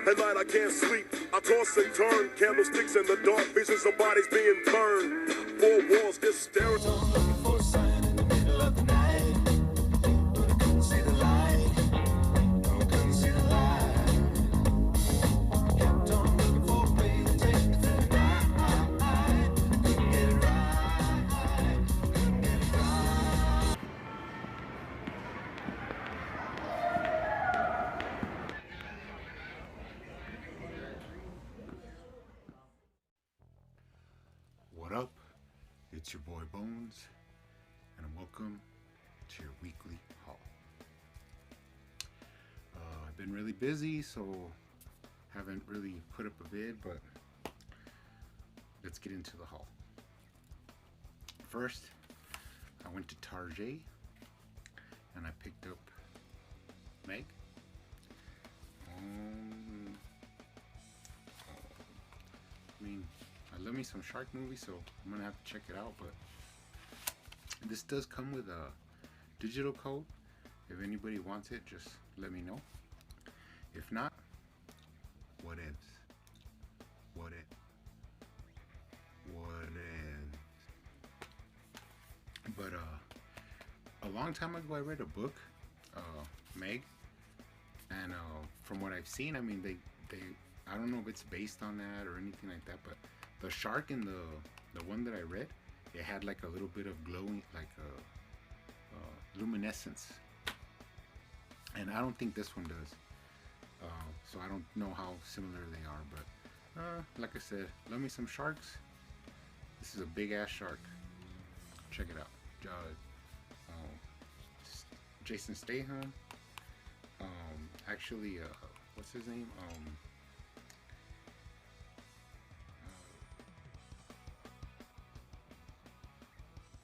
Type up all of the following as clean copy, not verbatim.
At night I can't sleep, I toss and turn. Candlesticks in the dark, visions of bodies being burned. Four walls just staring. I'm looking for a sign in the middle of the night, but I couldn't see the light. No, I couldn't see the light. Kept on looking for a way to take me through the night. Couldn't get it right. Couldn't get it right. What up? It's your boy Bones, and welcome to your weekly haul. I've been really busy, so haven't really put up a vid, but let's get into the haul. First, I went to Target and I picked up MEG. I love me some shark movies, so I'm gonna have to check it out. But this does come with a digital code. If anybody wants it, just let me know. If not, what ifs? What if? What if? But a long time ago, I read a book, MEG, and from what I've seen, I mean, they I don't know if it's based on that or anything like that, but the shark in the one that I read, it had like a little bit of glowing, like a luminescence, and I don't think this one does. So I don't know how similar they are, but like I said, love me some sharks. This is a big ass shark. Check it out. Jason Statham. Actually, what's his name?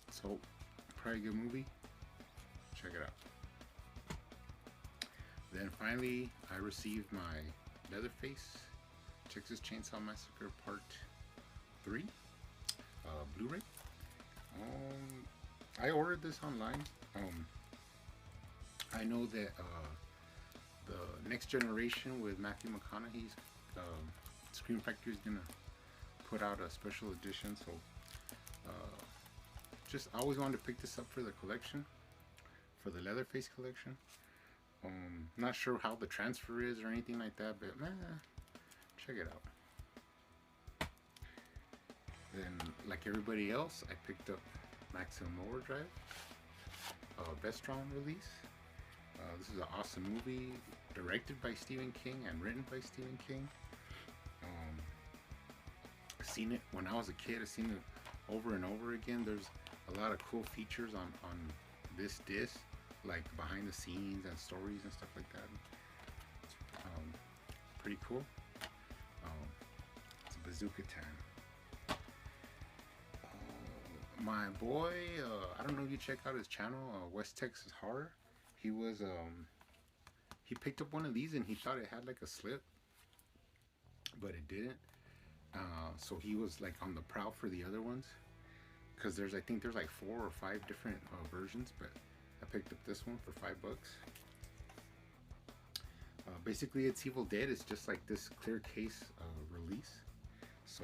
So, probably a good movie. Check it out. Then finally, I received my Leatherface Texas Chainsaw Massacre Part 3 Blu-ray. I ordered this online. I know that the next generation with Matthew McConaughey's Scream Factory is gonna put out a special edition, so just I always wanted to pick this up for the collection, for the Leatherface collection. Not sure how the transfer is or anything like that, but check it out. Then, like everybody else, I picked up Maximum Overdrive, Vestron release. This is an awesome movie, directed by Stephen King and written by Stephen King. I've seen it when I was a kid. I've seen it over and over again. There's a lot of cool features on this disc, like behind the scenes and stories and stuff like that. Pretty cool. It's a Bazooka Tan. My boy, I don't know if you check out his channel, West Texas Horror. He was he picked up one of these and he thought it had like a slip, but it didn't. So he was like on the prowl for the other ones, because I think there's like 4 or 5 different versions, but I picked up this one for $5. Basically, it's Evil Dead. It's just like this clear case release. So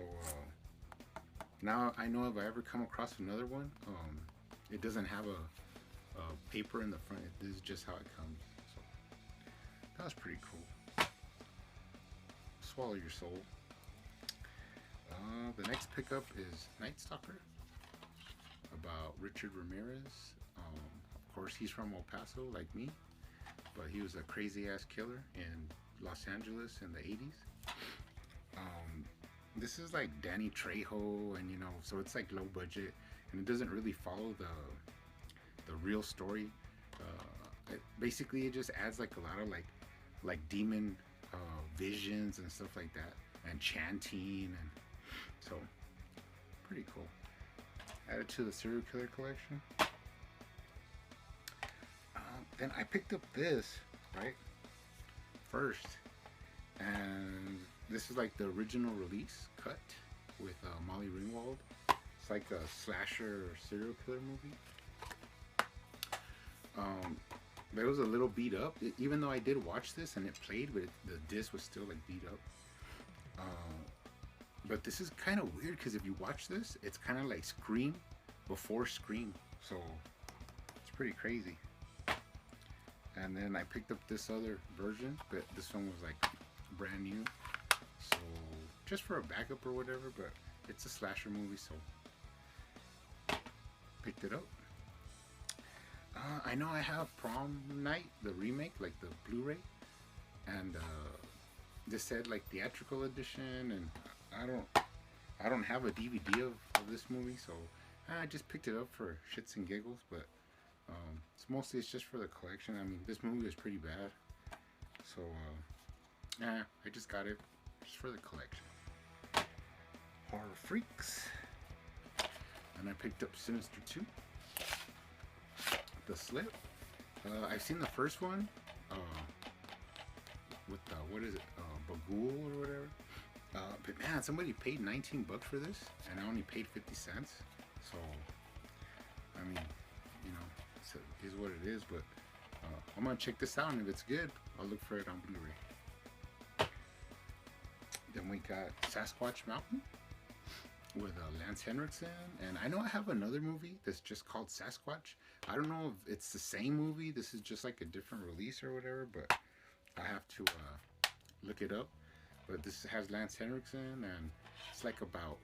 now I know if I ever come across another one, it doesn't have a paper in the front. This is just how it comes. So that was pretty cool. Swallow your soul. The next pickup is Night Stalker, about Richard Ramirez. Of course, he's from El Paso, like me, but he was a crazy ass killer in Los Angeles in the 80s. This is like Danny Trejo, and so it's like low budget, and it doesn't really follow the real story. Basically, it just adds like a lot of like demon visions and stuff like that, and chanting, and so pretty cool. Added to the serial killer collection. Then I picked up this right first, and this is like the original release cut with Molly Ringwald. It's like a slasher or serial killer movie. But it was a little beat up. Even though I did watch this and it played, but the disc was still like beat up. But this is kind of weird because if you watch this, it's kind of like Scream before Scream. So it's pretty crazy. And then I picked up this other version, but this one was like brand new. So just for a backup or whatever, but it's a slasher movie, so picked it up. I know I have Prom Night, the remake, like the Blu-ray, and this said like theatrical edition, and I don't have a DVD of this movie, so I just picked it up for shits and giggles. But it's just for the collection. I mean, this movie is pretty bad, so I just got it just for the collection. Horror Freaks, and I picked up Sinister 2. The Slip. I've seen the first one with what is it, Bagul or whatever. But man, somebody paid $19 for this, and I only paid 50 cents. So, I mean, you know, it is what it is. But I'm gonna check this out, and if it's good, I'll look for it on Blu-ray. Then we got Sasquatch Mountain with Lance Henriksen, and I know I have another movie that's just called Sasquatch. I don't know if it's the same movie. This is just like a different release or whatever, but I have to look it up. But this has Lance Henriksen, and it's like about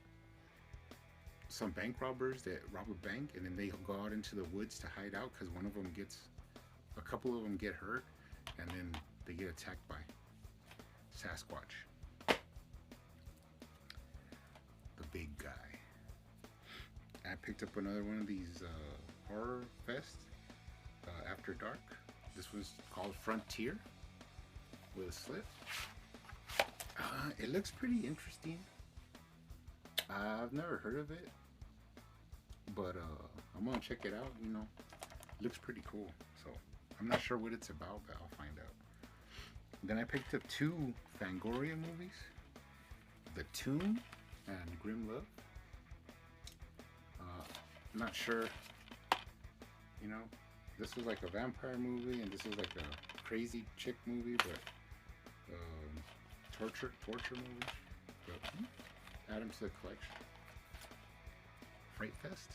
some bank robbers that rob a bank, and then they go out into the woods to hide out because a couple of them get hurt, and then they get attacked by Sasquatch. Big guy. I picked up another one of these horror fest after dark. This was called Frontier with a slip. It looks pretty interesting. I've never heard of it, but I'm gonna check it out. You know, it looks pretty cool. So I'm not sure what it's about, but I'll find out. Then I picked up 2 Fangoria movies, The Tomb and Grim Love. Not sure, you know, this was like a vampire movie, and this is like a crazy chick movie, but torture movie. But add them to the collection. Fright Fest.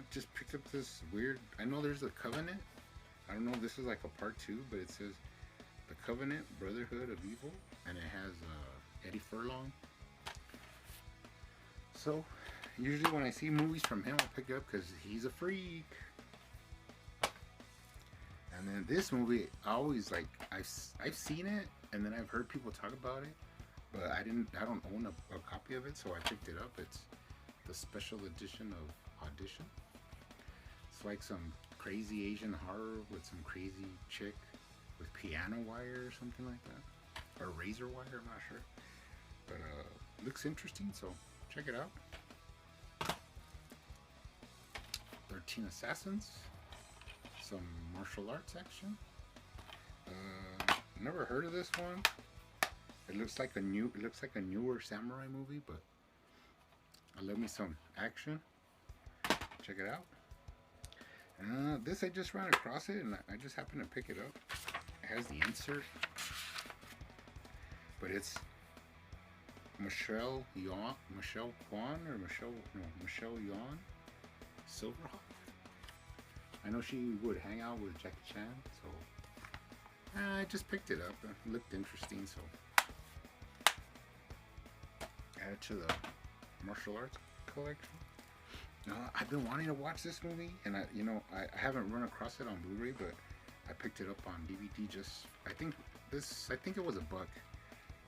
Just picked up this weird. I know there's a Covenant. I don't know if this is like a part 2, but it says The Covenant Brotherhood of Evil, and it has Eddie Furlong. So usually when I see movies from him, I pick it up because he's a freak. And then this movie, I always like, I've seen it, and then I've heard people talk about it, but I don't own a copy of it, so I picked it up. It's the special edition of Audition. It's like some crazy Asian horror with some crazy chick with piano wire or something like that, or razor wire, I'm not sure, but looks interesting, so check it out. 13 Assassins, some martial arts action. Never heard of this one. It looks like a newer samurai movie, but I love me some action. Check it out. This, I just ran across it, and I just happened to pick it up. It has the insert, but it's Michelle Yeoh Silverhawk. I know she would hang out with Jackie Chan, so I just picked it up. It looked interesting, so add it to the martial arts collection. I've been wanting to watch this movie, and I haven't run across it on Blu-ray, but I picked it up on DVD. I think it was $1,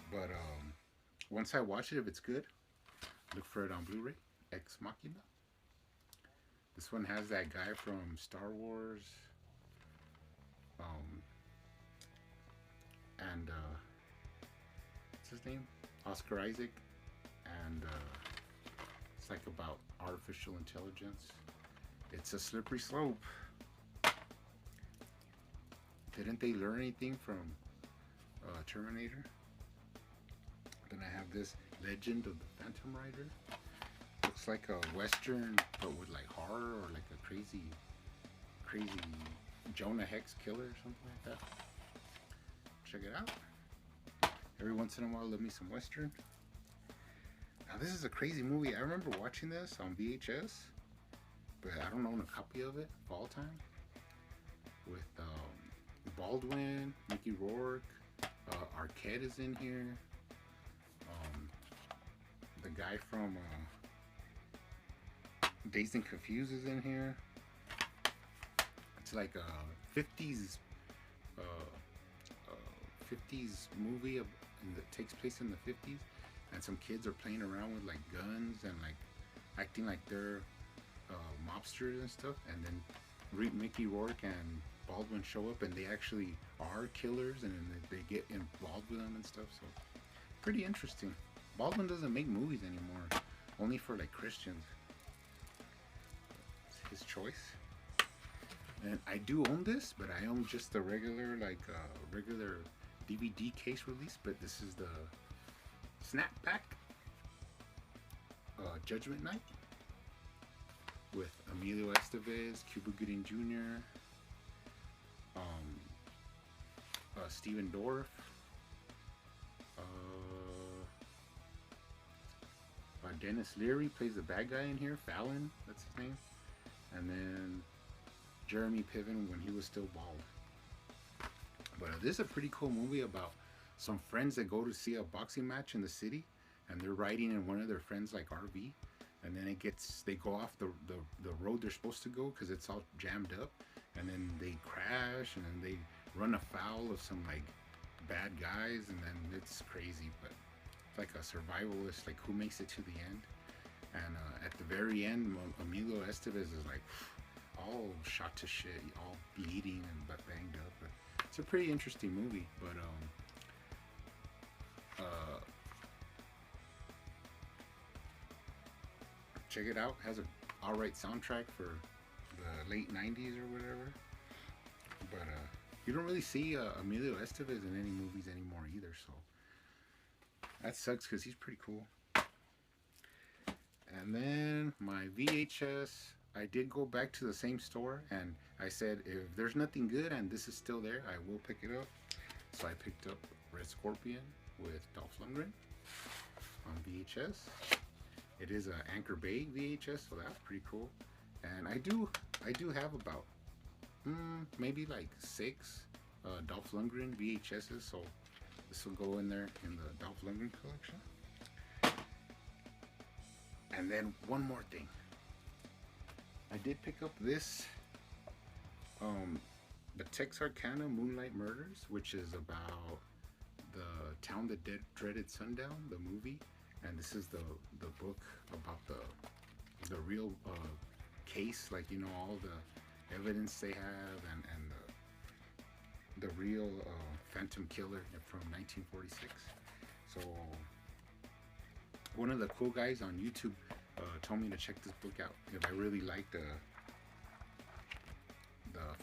but once I watch it, if it's good, look for it on Blu-ray. Ex Machina. This one has that guy from Star Wars, and what's his name? Oscar Isaac, and it's like about artificial intelligence. It's a slippery slope. Didn't they learn anything from Terminator? Then I have this Legend of the Phantom Rider. Looks like a western, but with like horror or like a crazy crazy Jonah Hex killer or something like that. Check it out. Every once in a while, let me some Western. Now, this is a crazy movie. I remember watching this on VHS, but I don't own a copy of it. Fall Time. With Baldwin, Mickey Rourke, Arquette is in here. The guy from Dazed and Confused is in here. It's like a 50s 50s movie that takes place in the 50s, and some kids are playing around with like guns and like acting like they're mobsters and stuff, and then Mickey Rourke and Baldwin show up and they actually are killers, and then they get involved with them and stuff. So pretty interesting. Baldwin doesn't make movies anymore, only for like Christians. It's his choice. And I do own this, but I own just the regular regular DVD case release. But this is the Snapback Judgment Night with Emilio Estevez, Cuba Gooding Jr., Steven Dorff, Dennis Leary plays the bad guy in here, Fallon, that's his name, and then Jeremy Piven when he was still bald. But this is a pretty cool movie about some friends that go to see a boxing match in the city, and they're riding in one of their friends' like RV, and then they go off the road they're supposed to go because it's all jammed up, and then they crash, and then they run afoul of some like bad guys, and then it's crazy. But it's like a survivalist, like who makes it to the end. And at the very end, Emilio Estevez is like all shot to shit, all bleeding and butt banged up. But it's a pretty interesting movie. But check it out. It has a alright soundtrack for the late 90s or whatever. But you don't really see Emilio Estevez in any movies anymore either, so that sucks because he's pretty cool. And then my VHS, I did go back to the same store and I said if there's nothing good and this is still there, I will pick it up. So I picked up Red Scorpion with Dolph Lundgren on VHS. It is an Anchor Bay VHS, so that's pretty cool. And I do have about maybe like 6 Dolph Lundgren VHSs, so this will go in there in the Dolph Lundgren collection. And then one more thing, I did pick up this the Texarkana Moonlight Murders, which is about the town that dreaded sundown, the movie. And this is the book about the real case, like, you know, all the evidence they have, and the real Phantom Killer from 1946. So one of the cool guys on YouTube told me to check this book out if I really liked the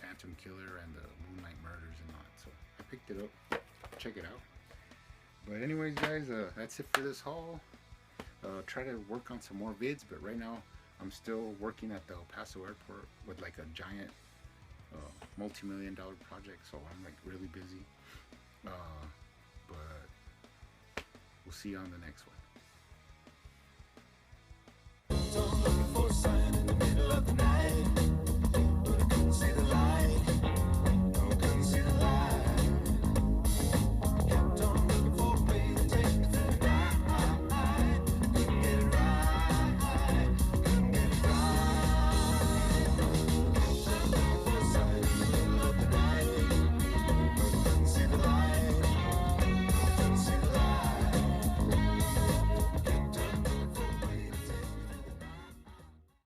Phantom Killer and the Moonlight Murders and all that. So I picked it up. Check it out. But anyways, guys, that's it for this haul. Try to work on some more vids, but right now I'm still working at the El Paso airport with like a giant multi-million-dollar project, so I'm like really busy. But we'll see you on the next one. Looking for a sign in the middle of the night, but I couldn't see the